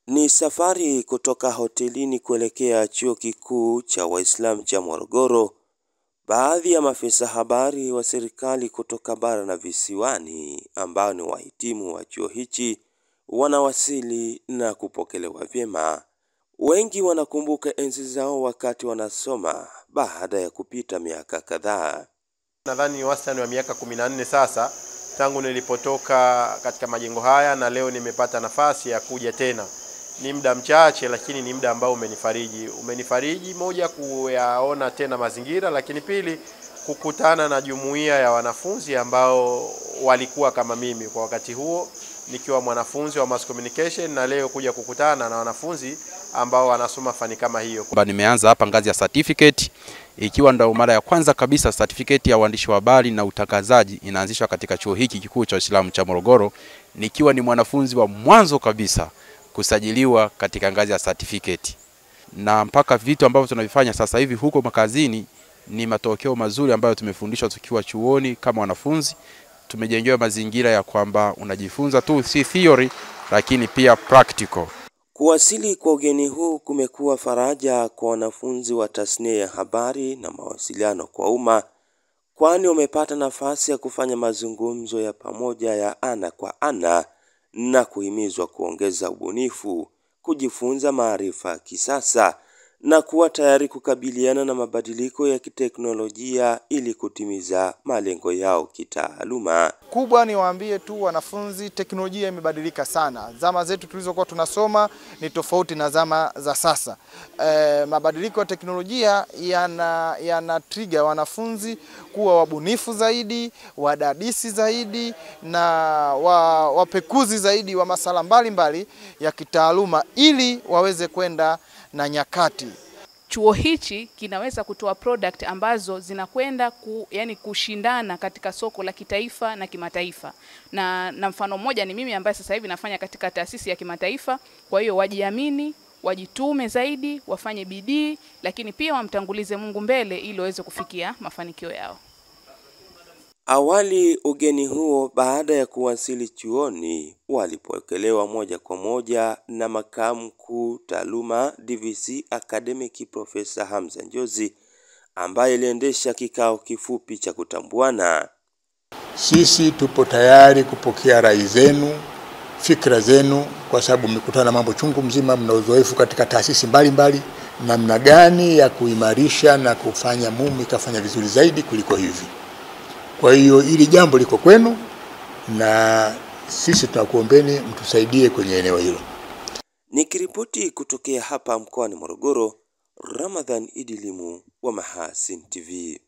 Ni safari kutoka hotelini kuelekea chuo kikuu cha Waislamu cha Morogoro. Baadhi ya maafisa habari wa serikali kutoka bara na visiwani ambao ni wahitimu wa chuo hichi wanawasili na kupokelewa vyema. Wengi wanakumbuka enzi zao wakati wanasoma baada ya kupita miaka kadhaa. Nadhani wastani wa miaka 14 sasa tangu nilipotoka katika majengo haya, na leo nimepata nafasi ya kuja tena. Ni muda mchache lakini ni muda ambao umenifariji moja, kuyaona tena mazingira, lakini pili kukutana na jumuiya ya wanafunzi ambao walikuwa kama mimi kwa wakati huo nikiwa mwanafunzi wa mass communication, na leo kuja kukutana na wanafunzi ambao wanasoma fani kama hiyo. Nimeanza hapa ngazi ya certificate, ikiwa ndio mara ya kwanza kabisa certificate ya uandishi wa habari na utangazaji inaanzishwa katika chuo hiki kikuu cha Uislamu cha Morogoro, nikiwa ni mwanafunzi wa mwanzo kabisa kusajiliwa katika ngazi ya certificate. Na mpaka vitu ambavyo tunavifanya sasa hivi huko makazini ni matokeo mazuri ambayo tumefundishwa tukiwa chuoni kama wanafunzi. Tumejengewa mazingira ya kwamba unajifunza tu si theory lakini pia practical. Kuwasili kwa ugeni huu kumekuwa faraja kwa wanafunzi wa tasnia ya habari na mawasiliano kwa umma, kwani wamepata nafasi ya kufanya mazungumzo ya pamoja ya ana kwa ana na kuhimizwa kuongeza ubunifu, kujifunza maarifa ya kisasa na kuwa tayari kukabiliana na mabadiliko ya kiteknolojia ili kutimiza malengo yao kitaaluma. Kubwa ni waambie tu wanafunzi, teknolojia imebadilika sana. Zama zetu tulizokuwa tunasoma ni tofauti na zama za sasa. Mabadiliko ya teknolojia yana trigger wanafunzi kuwa wabunifu zaidi, wadadisi zaidi na wapekuzi zaidi wa masuala mbalimbali ya kitaaluma ili waweze kwenda na nyakati. Chuo hichi kinaweza kutoa product ambazo zinakwenda kushindana katika soko la kitaifa na kimataifa. Na mfano mmoja ni mimi ambaye sasa hivi nafanya katika taasisi ya kimataifa. Kwa hiyo wajiamini, wajitume zaidi, wafanye bidii, lakini pia wamtangulize Mungu mbele ili waweze kufikia mafanikio yao. Awali ugeni huo baada ya kuwasili chuoni walipokelewa moja kwa moja na makamu mkuu taaluma DVC Academic Profesa Hamza Njozi, ambaye aliendesha kikao kifupi cha kutambuana. Sisi tupo tayari kupokea rai zenu, fikra zenu, kwa sababu mmekutana mambo chungu mzima, mna uzoefu katika taasisi mbalimbali, namna gani ya kuimarisha na kufanya MUM ikafanya vizuri zaidi kuliko hivi. Kwa hiyo hili jambo liko kwenu na sisi tunakuombeni mtusaidie kwenye eneo hilo. Nikiripoti kutokea hapa mkoani Morogoro, Ramadhan Idilimu wa Mahasin TV.